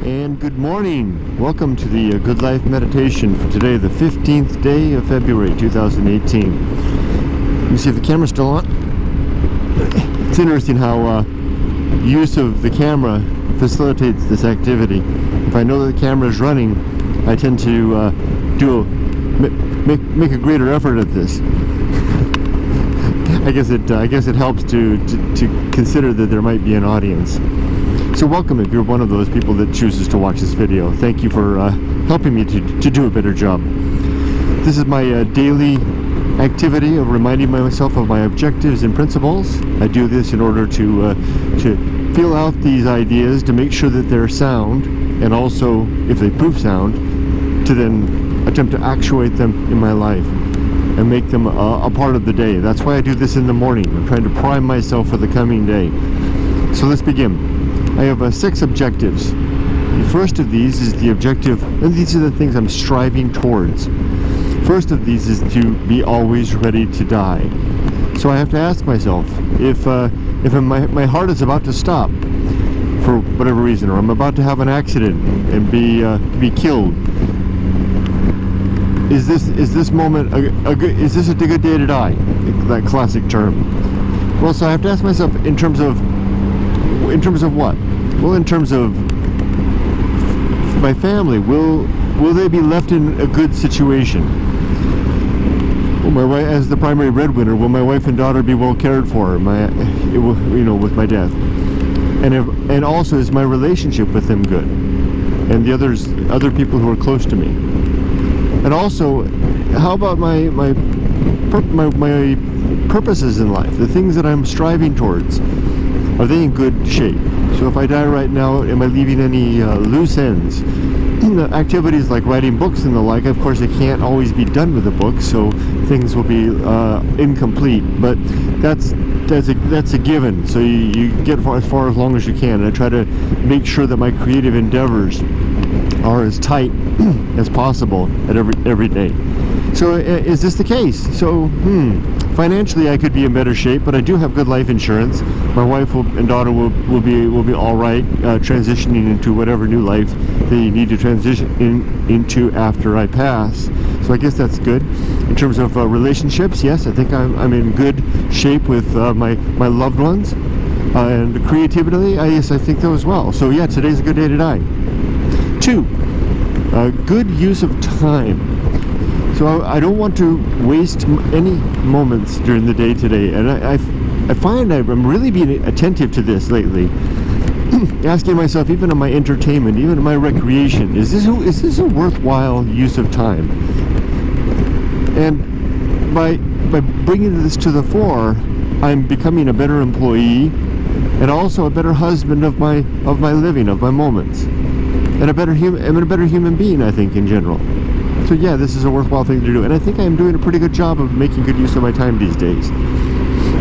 And good morning. Welcome to the Good Life Meditation for today, the 15th day of February 2018. Let me see if the camera's still on. It's interesting how use of the camera facilitates this activity. If I know that the camera is running, I tend to make a greater effort at this. I guess it helps to consider that there might be an audience. So welcome if you're one of those people that chooses to watch this video. Thank you for helping me to do a better job. This is my daily activity of reminding myself of my objectives and principles. I do this in order to feel out these ideas, to make sure that they're sound, and also, if they prove sound, to then attempt to actuate them in my life and make them a part of the day. That's why I do this in the morning. I'm trying to prime myself for the coming day. So let's begin. I have 6 objectives. The first of these is the objective, and these are the things I'm striving towards. First of these is to be always ready to die. So I have to ask myself, if my heart is about to stop for whatever reason, or I'm about to have an accident and be killed, is this moment is this a good day to die? That classic term. Well, so I have to ask myself in terms of what? Well, in terms of my family, will they be left in a good situation? Well, my wife, as the primary breadwinner, will my wife and daughter be well cared for? With my death, and also, is my relationship with them good, and the other people who are close to me? And also, how about my purposes in life, the things that I'm striving towards? Are they in good shape? So if I die right now, am I leaving any loose ends? Activities like writing books and the like, of course, I can't always be done with a book, so things will be incomplete. But that's a given. So you get as far as long as you can. And I try to make sure that my creative endeavors are as tight as possible at every day. So is this the case? So financially, I could be in better shape, but I do have good life insurance. My wife and daughter will be all right, transitioning into whatever new life they need to transition into after I pass. So I guess that's good. In terms of relationships, yes, I think I'm in good shape with my loved ones, and creatively, yes, I think so as well. So yeah, today's a good day to die. 2, good use of time. So I don't want to waste any moments during the day today, and I find I'm really being attentive to this lately. Asking myself, even in my entertainment, even in my recreation, is this a worthwhile use of time? And by bringing this to the fore, I'm becoming a better employee, and also a better husband of my living, of my moments, and a better human being, I think, in general. So yeah, this is a worthwhile thing to do, and I think I'm doing a pretty good job of making good use of my time these days.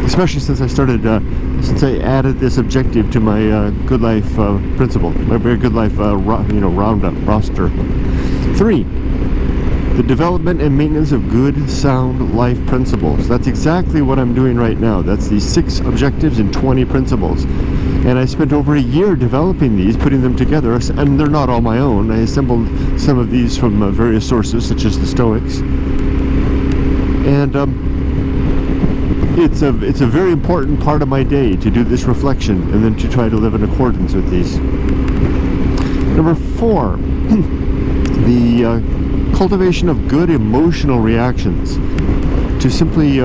Especially since I added this objective to my good life principle, my very good life roundup roster. 3, the development and maintenance of good, sound life principles. That's exactly what I'm doing right now. That's the 6 objectives and 20 principles. And I spent over a year developing these, putting them together, and they're not all my own. I assembled some of these from various sources, such as the Stoics. And it's a very important part of my day to do this reflection, and then to try to live in accordance with these. Number 4, the cultivation of good emotional reactions. To simply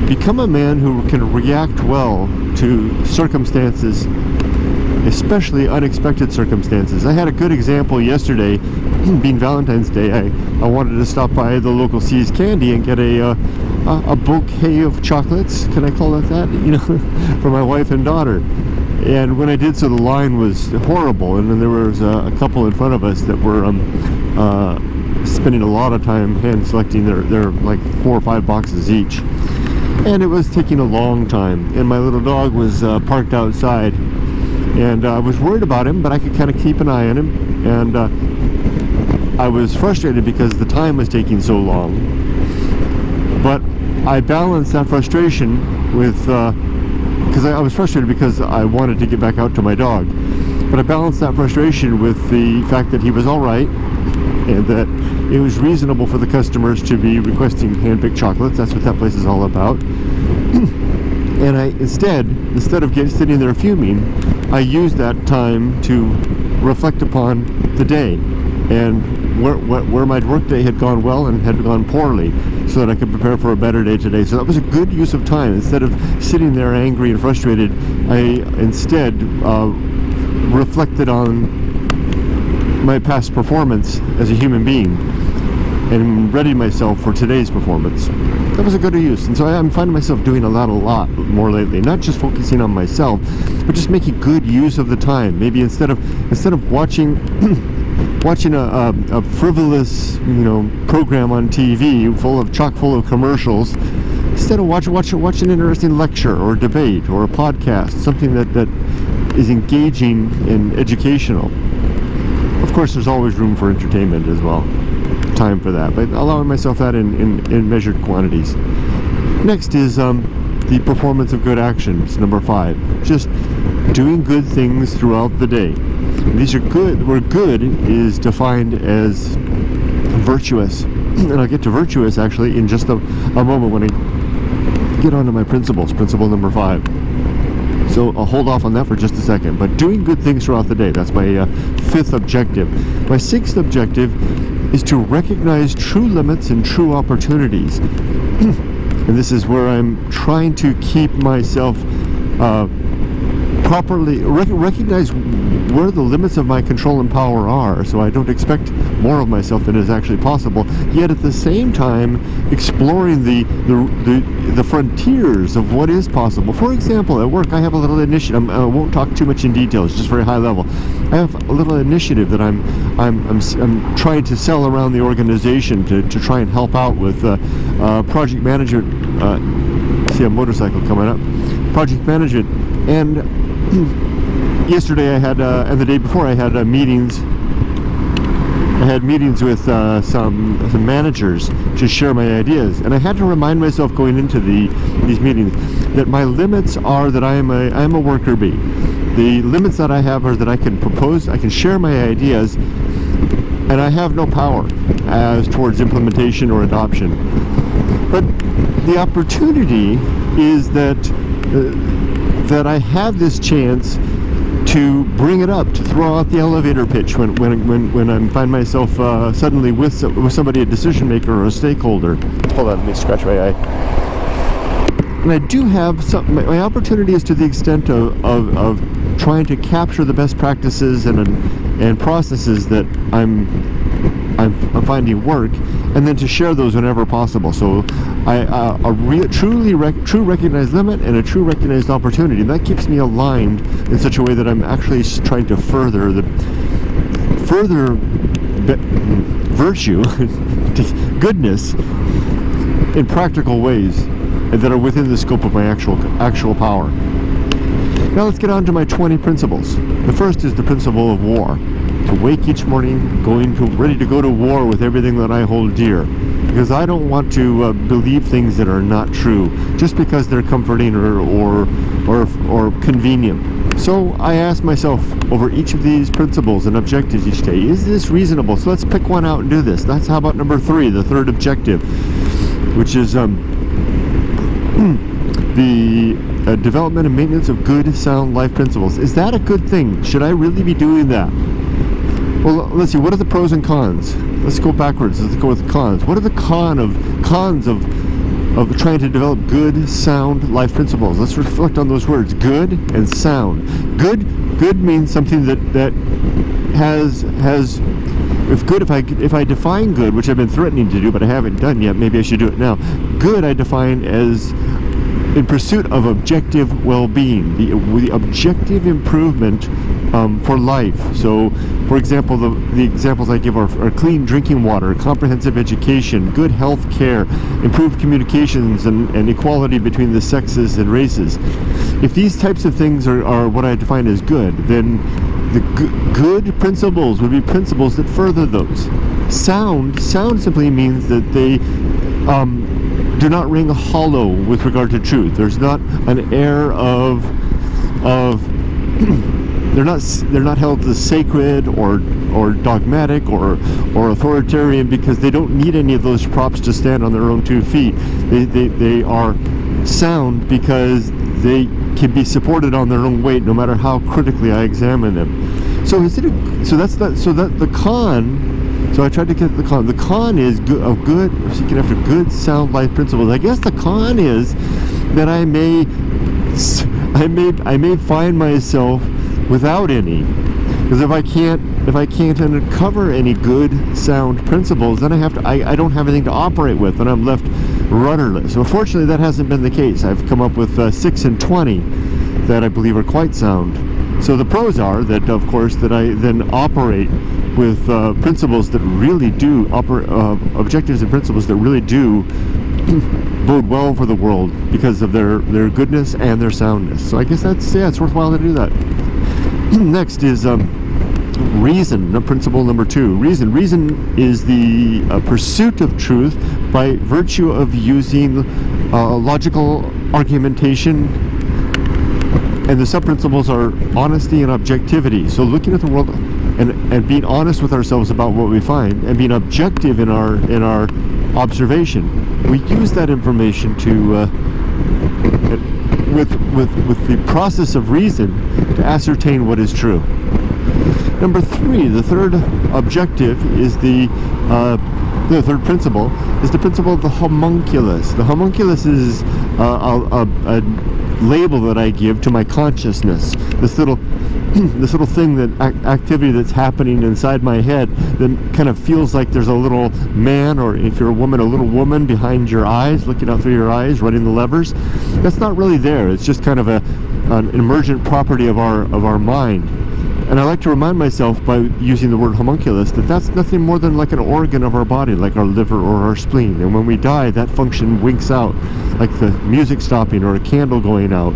become a man who can react well to circumstances, especially unexpected circumstances. I had a good example yesterday, being Valentine's Day. I wanted to stop by the local See's Candy and get a bouquet of chocolates, can I call it that? For my wife and daughter. And when I did so, the line was horrible, and then there was a couple in front of us that were spending a lot of time hand selecting their like 4 or 5 boxes each. And it was taking a long time, and my little dog was parked outside, and I was worried about him, but I could kind of keep an eye on him, and I was frustrated because the time was taking so long. But I balanced that frustration with because I was frustrated because I wanted to get back out to my dog, But I balanced that frustration with the fact that he was all right, and that it was reasonable for the customers to be requesting hand-picked chocolates. That's what that place is all about. And I instead of sitting there fuming, I used that time to reflect upon the day and where my workday had gone well and had gone poorly, so that I could prepare for a better day today. So that was a good use of time. Instead of sitting there angry and frustrated, I instead reflected on my past performance as a human being and readied myself for today's performance. That was a good use, and so I'm finding myself doing a lot more lately. Not just focusing on myself, but just making good use of the time. Maybe instead of watching watching a frivolous, program on TV chock full of commercials, instead of watch an interesting lecture or debate or a podcast, something that is engaging and educational. Of course, there's always room for entertainment as well. Time for that, but allowing myself that in measured quantities. Next is the performance of good actions, number 5. Just doing good things throughout the day. These are good, where good is defined as virtuous. And I'll get to virtuous actually in just a moment when I get onto my principles, principle number 5. So I'll hold off on that for just a second. But doing good things throughout the day, that's my 5th objective. My 6th objective is to recognize true limits and true opportunities. And this is where I'm trying to keep myself properly, recognize where the limits of my control and power are, so I don't expect more of myself than is actually possible, yet at the same time exploring the frontiers of what is possible. For example, at work I have a little initiative. I won't talk too much in detail, it's just very high level. I have a little initiative that I'm trying to sell around the organization to try and help out with project management. See a motorcycle coming up. Project management. And yesterday I had, and the day before I had meetings. I had meetings with some managers to share my ideas, and I had to remind myself going into these meetings that my limits are that I am a worker bee. The limits that I have are that I can propose, I can share my ideas, and I have no power as towards implementation or adoption. But the opportunity is that I have this chance to bring it up, to throw out the elevator pitch when I find myself suddenly with somebody, a decision maker or a stakeholder. Hold on, let me scratch my eye. And I do have some. My opportunity is to the extent of trying to capture the best practices and processes that I'm finding work, and then to share those whenever possible. So true recognized limit and a true recognized opportunity. And that keeps me aligned in such a way that I'm actually trying to further virtue, goodness, in practical ways that are within the scope of my actual power. Now let's get on to my 20 principles. The first is the principle of war. To wake each morning ready to go to war with everything that I hold dear, because I don't want to believe things that are not true just because they're comforting or convenient. So I ask myself over each of these principles and objectives each day, is this reasonable? So let's pick one out and do this. That's how about number 3, the third objective, which is the development and maintenance of good, sound life principles. Is that a good thing? Should I really be doing that? Well, let's see, what are the pros and cons? Let's go backwards. Let's go with the cons. What are the cons of trying to develop good, sound life principles? Let's reflect on those words, good and sound. Good means something that has if I define good, which I've been threatening to do but I haven't done yet, maybe I should do it now. Good I define as in pursuit of objective well-being, the objective improvement for life. So, for example, the examples I give are clean drinking water, comprehensive education, good health care, improved communications, and equality between the sexes and races. If these types of things are what I define as good, then the good principles would be principles that further those. Sound simply means that they do not ring hollow with regard to truth. There's not an air of they're not held as sacred or dogmatic or authoritarian, because they don't need any of those props to stand on their own 2 feet. They are sound because they can be supported on their own weight, no matter how critically I examine them. So the con. So I tried to get the con. The con is seeking after good, sound life principles. I guess the con is that I may find myself without any, because if I can't uncover any good, sound principles, then I don't have anything to operate with, and I'm left rudderless. So fortunately, that hasn't been the case. I've come up with 6 and 20 that I believe are quite sound. So the pros are that, of course, that I then operate with principles that really do objectives and principles that really do bode well for the world because of their goodness and their soundness. So I guess it's worthwhile to do that. Next is reason, principle number 2. Reason is the pursuit of truth by virtue of using logical argumentation, and the sub-principles are honesty and objectivity. So looking at the world and being honest with ourselves about what we find, and being objective in our observation. We use that information to with the process of reason to ascertain what is true. Number 3, the third objective is the third principle is the principle of the homunculus. The homunculus is a label that I give to my consciousness. This little thing, activity that's happening inside my head that kind of feels like there's a little man, or if you're a woman, a little woman behind your eyes, looking out through your eyes, running the levers. That's not really there. It's just kind of an emergent property of our mind. And I like to remind myself by using the word homunculus that that's nothing more than like an organ of our body, like our liver or our spleen. And when we die, that function winks out, like the music stopping or a candle going out,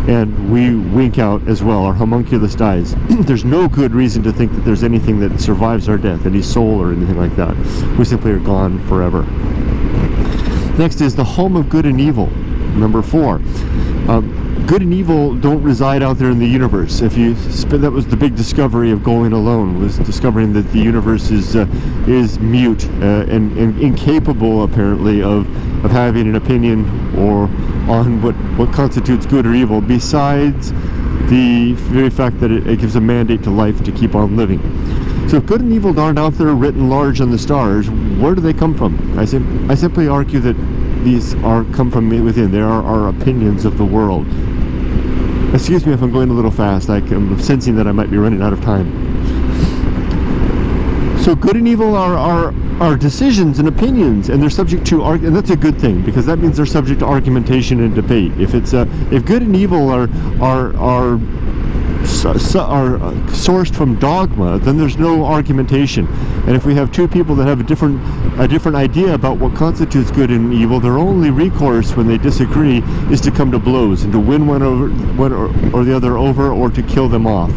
and we wink out as well. Our homunculus dies. There's no good reason to think that there's anything that survives our death, any soul or anything like that. We simply are gone forever. Next is the home of good and evil, number 4. Good and evil don't reside out there in the universe. That was the big discovery of going alone, was discovering that the universe is mute and incapable, apparently, of having an opinion or on what constitutes good or evil, besides the very fact that it gives a mandate to life to keep on living. So if good and evil aren't out there written large on the stars, where do they come from? I simply argue that these come from within. They are our opinions of the world. Excuse me if I'm going a little fast. I'm sensing that I might be running out of time. So good and evil are decisions and opinions, and they're subject to and that's a good thing, because that means they're subject to argumentation and debate. If good and evil are sourced from dogma, then there's no argumentation. And if we have two people that have a different idea about what constitutes good and evil, their only recourse when they disagree is to come to blows and to win one or the other over, or to kill them off.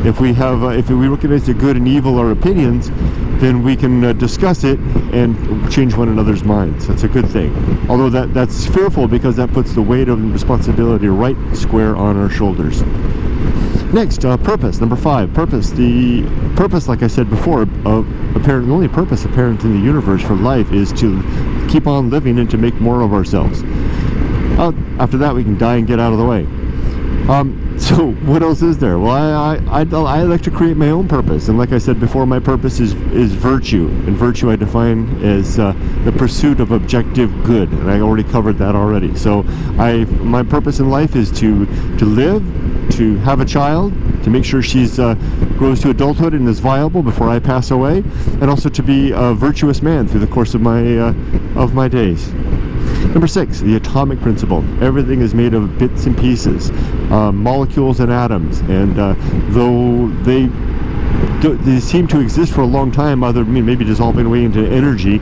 If we recognize that good and evil are opinions, then we can discuss it and change one another's minds. That's a good thing. Although that's fearful, because that puts the weight of responsibility right square on our shoulders. Next, purpose, number 5. Purpose. The purpose, like I said before, the only purpose apparent in the universe for life is to keep on living and to make more of ourselves. After that, we can die and get out of the way. So what else is there? Well, I like to create my own purpose, and like I said before, my purpose is virtue, and virtue I define as the pursuit of objective good, and I already covered that already. So my purpose in life is to live, to have a child, to make sure she's grows to adulthood and is viable before I pass away, and also to be a virtuous man through the course of my days. Number 6, the atomic principle. Everything is made of bits and pieces, molecules and atoms, and though they seem to exist for a long time, maybe dissolving away into energy,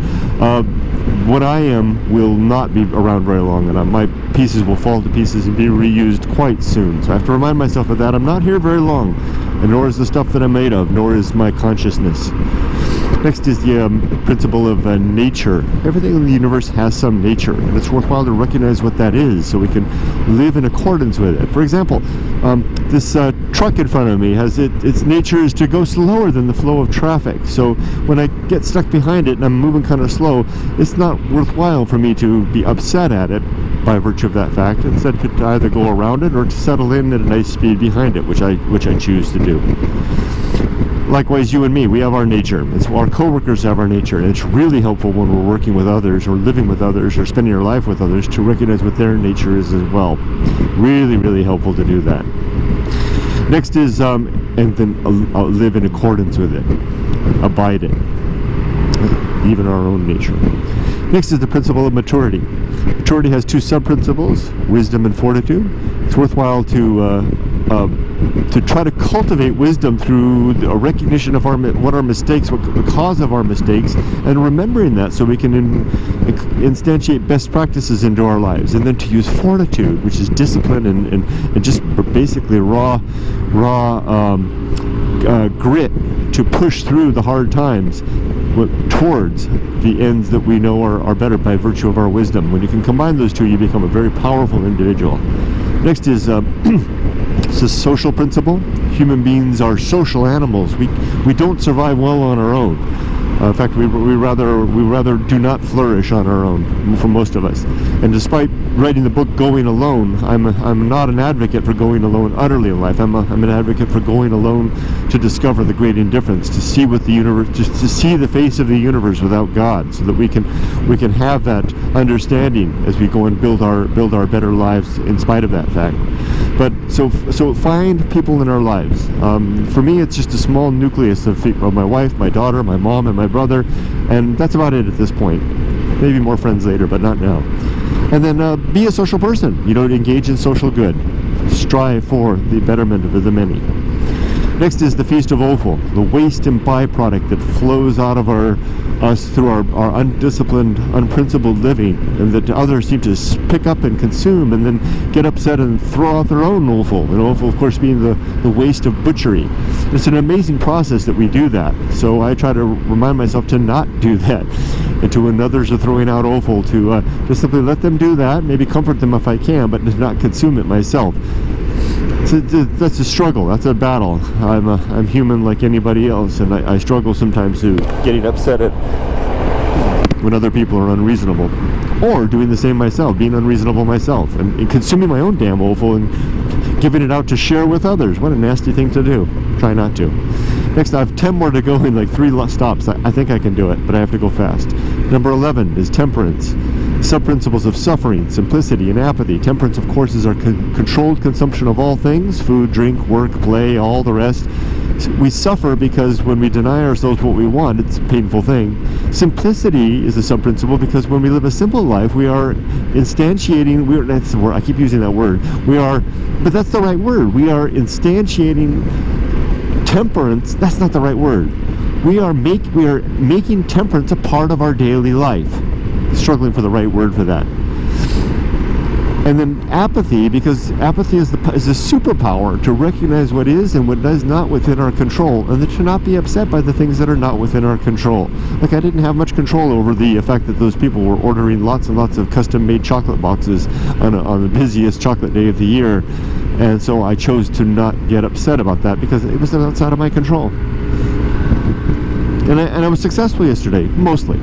what I am will not be around very long, and my pieces will fall to pieces and be reused quite soon. So I have to remind myself of that. I'm not here very long, and nor is the stuff that I'm made of, nor is my consciousness. Next is the principle of nature. Everything in the universe has some nature, and it's worthwhile to recognize what that is so we can live in accordance with it. For example, this truck in front of me has its nature is to go slower than the flow of traffic. So when I get stuck behind it and I'm moving kind of slow, it's not worthwhile for me to be upset at it by virtue of that fact. Instead, to either go around it or to settle in at a nice speed behind it, which I choose to do. Likewise, you and me, we have our nature. Our coworkers have our nature, and it's really helpful when we're working with others or living with others or spending our life with others to recognize what their nature is as well. Really, really helpful to do that. Next is, and then live in accordance with it. Abide it. Even our own nature. Next is the principle of maturity. Maturity has two sub-principles, wisdom and fortitude. It's worthwhile to try to cultivate wisdom through a recognition of what our mistakes, what the cause of our mistakes, and remembering that so we can instantiate best practices into our lives. And then to use fortitude, which is discipline and just basically raw grit to push through the hard times towards the ends that we know are better by virtue of our wisdom. When you can combine those two, you become a very powerful individual. Next is it's a social principle. Human beings are social animals. We don't survive well on our own. In fact, we rather do not flourish on our own, for most of us. And despite writing the book Going Alone, I'm not an advocate for going alone utterly in life. I'm an advocate for going alone to discover the great indifference, to see what the universe, just to see the face of the universe without God, so that we can have that understanding as we go and build our better lives in spite of that fact. But so find people in our lives. For me, it's just a small nucleus of my wife, my daughter, my mom, and my brother, and that's about it at this point. Maybe more friends later, but not now. And then be a social person. Engage in social good. Strive for the betterment of the many. Next is the Feast of Offal, the waste and byproduct that flows out of us through our undisciplined, unprincipled living, and that others seem to pick up and consume and then get upset and throw out their own offal. And offal, of course, being the waste of butchery. It's an amazing process that we do that. So I try to remind myself to not do that. And to when others are throwing out offal, to just simply let them do that, maybe comfort them if I can, but to not consume it myself. That's a struggle. That's a battle. I'm human like anybody else, and I struggle sometimes to getting upset at when other people are unreasonable, or doing the same myself, being unreasonable myself, and consuming my own damn offal and giving it out to share with others. What a nasty thing to do. Try not to. Next, I have 10 more to go in like 3 stops. I think I can do it, but I have to go fast. Number 11 is temperance. Sub-principles of suffering, simplicity, and apathy. Temperance, of course, is our controlled consumption of all things: food, drink, work, play, all the rest. We suffer because when we deny ourselves what we want, it's a painful thing. Simplicity is a sub-principle because when we live a simple life, we are instantiating, that's the word, I keep using that word, but that's the right word. We are instantiating temperance. That's not the right word. We are making temperance a part of our daily life. Struggling for the right word for that. And then apathy, because apathy is a superpower to recognize what is and what is not within our control, and to not be upset by the things that are not within our control. Like, I didn't have much control over the fact that those people were ordering lots and lots of custom-made chocolate boxes on the busiest chocolate day of the year, and so I chose to not get upset about that because it was outside of my control. And I was successful yesterday, mostly.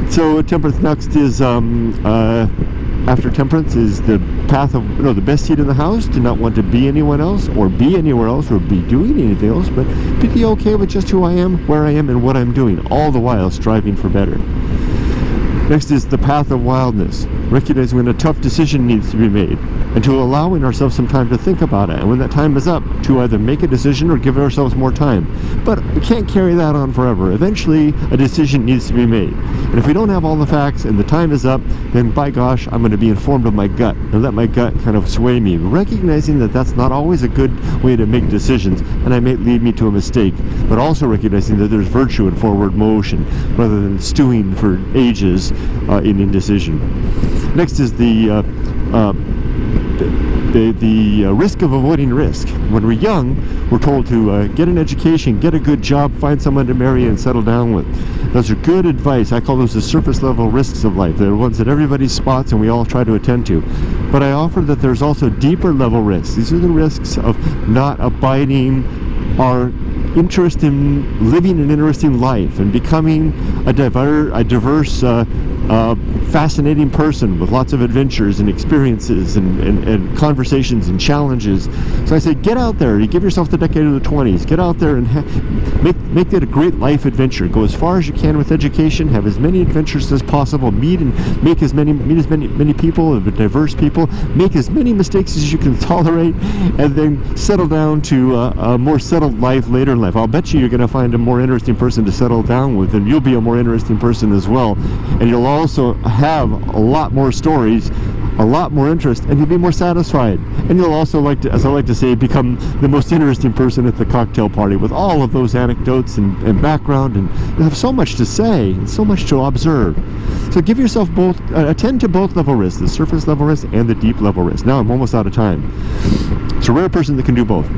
So temperance next is, after temperance is the path of, the best seat in the house, to not want to be anyone else, or be anywhere else, or be doing anything else, but to be okay with just who I am, where I am, and what I'm doing, all the while striving for better. Next is the path of wildness, recognizing when a tough decision needs to be made, and to allowing ourselves some time to think about it, and when that time is up, to either make a decision or give ourselves more time. But we can't carry that on forever. Eventually, a decision needs to be made. And if we don't have all the facts and the time is up, then by gosh, I'm going to be informed of my gut, and let my gut kind of sway me, recognizing that that's not always a good way to make decisions, and it may lead me to a mistake, but also recognizing that there's virtue in forward motion, rather than stewing for ages in indecision. Next is the the risk of avoiding risk. When we're young, we're told to get an education, get a good job, find someone to marry and settle down with. Those are good advice. I call those the surface level risks of life. They're the ones that everybody spots and we all try to attend to. But I offer that there's also deeper level risks. These are the risks of not abiding our interest in living an interesting life and becoming a diverse, fascinating person with lots of adventures and experiences and conversations and challenges. So I say, get out there. You give yourself the decade of the 20s. Get out there and make it a great life adventure. Go as far as you can with education. Have as many adventures as possible. Meet as many people, diverse people. Make as many mistakes as you can tolerate, and then settle down to a more settled life later in life. I'll bet you're going to find a more interesting person to settle down with, and you'll be a more interesting person as well. And you'll also have a lot more stories, a lot more interest, and you'll be more satisfied. And you'll also, as I like to say, become the most interesting person at the cocktail party with all of those anecdotes and background, and you'll have so much to say and so much to observe. So give yourself both, attend to both level risks, the surface level risk and the deep level risk. Now I'm almost out of time. It's a rare person that can do both.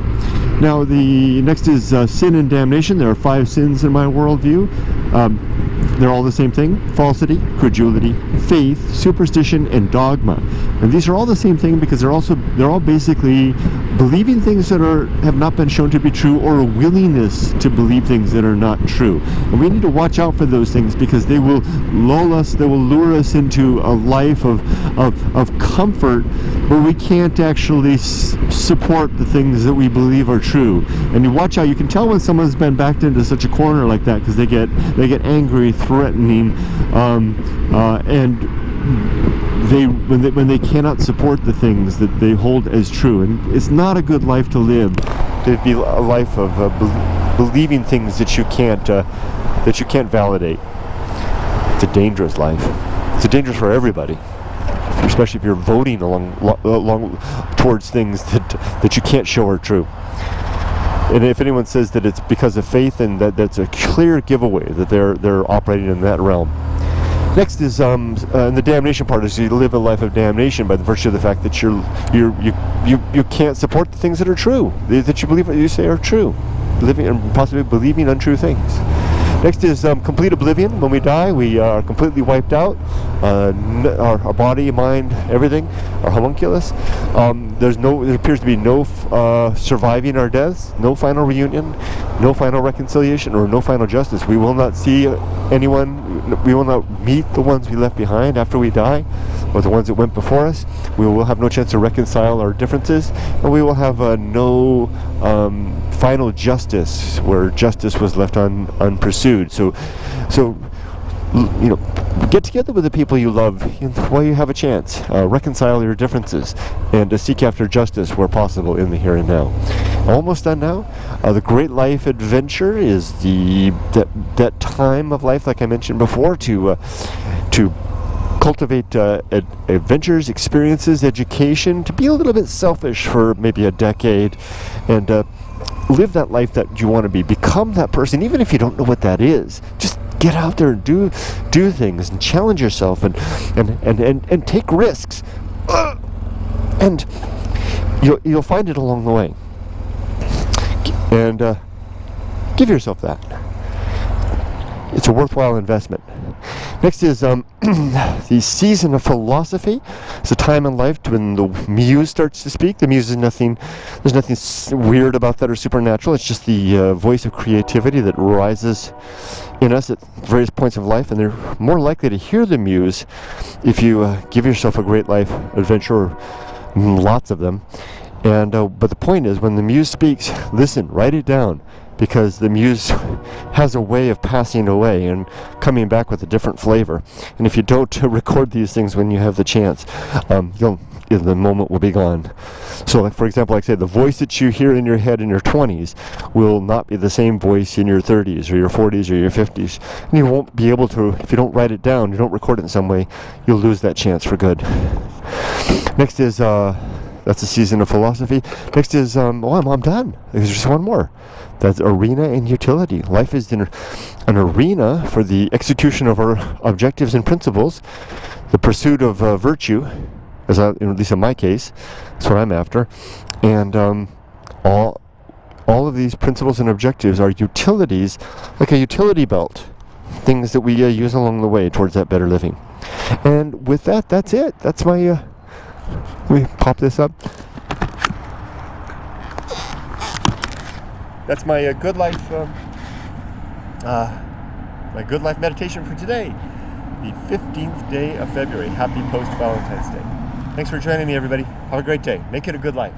Now the next is sin and damnation. There are 5 sins in my worldview. They're all the same thing: falsity, credulity, faith, superstition, and dogma. And these are all the same thing because they're all basically believing things that have not been shown to be true, or a willingness to believe things that are not true. And we need to watch out for those things because they will lull us, they will lure us into a life of comfort where we can't actually support the things that we believe are true. And you watch out. You can tell when someone's been backed into such a corner like that because they get angry, threatening, and when they cannot support the things that they hold as true. And it's not a good life to live. It'd be a life of believing things that you can't validate. It's a dangerous life. It's dangerous for everybody, especially if you're voting along towards things that you can't show are true. And if anyone says that it's because of faith, and that's a clear giveaway that they're operating in that realm. Next is in the damnation part is you live a life of damnation by the virtue of the fact that you can't support the things that are true, that you believe what you say are true, living and possibly believing untrue things. Next is complete oblivion. When we die, we are completely wiped out. Our body, mind, everything, our homunculus. There appears to be no surviving our deaths, no final reunion, no final reconciliation, or no final justice. We will not see anyone. We will not meet the ones we left behind after we die, or the ones that went before us. We will have no chance to reconcile our differences, and we will have no final justice where justice was left unpursued. So get together with the people you love while you have a chance. Reconcile your differences and seek after justice where possible in the here and now. Almost done now. The great life adventure is that time of life, like I mentioned before, to cultivate adventures, experiences, education, to be a little bit selfish for maybe a decade, and live that life that you want to be. Become that person, even if you don't know what that is. Just get out there and do things and challenge yourself and take risks, and you'll find it along the way. And give yourself that. It's a worthwhile investment. Next is the season of philosophy. It's a time in life when the muse starts to speak. The muse is nothing. There's nothing weird about that or supernatural. It's just the voice of creativity that rises in us at various points of life, and they're more likely to hear the muse if you give yourself a great life adventure, lots of them. And but the point is, when the muse speaks, listen, write it down, because the muse has a way of passing away and coming back with a different flavor. And if you don't record these things when you have the chance, the moment will be gone. So, like, for example, like I say, the voice that you hear in your head in your 20s will not be the same voice in your 30s or your 40s or your 50s. And you won't be able to, if you don't write it down, you don't record it in some way, you'll lose that chance for good. Next is, that's the season of philosophy. Next is, I'm done. There's just one more. That's arena and utility. Life is an arena for the execution of our objectives and principles, the pursuit of virtue, at least in my case, that's what I'm after. And all of these principles and objectives are utilities, like a utility belt, things that we use along the way towards that better living. And with that, that's it. That's my, let me pop this up. That's my good life, my good life meditation for today, the 15th day of February. Happy post-Valentine's Day. Thanks for joining me, everybody. Have a great day. Make it a good life.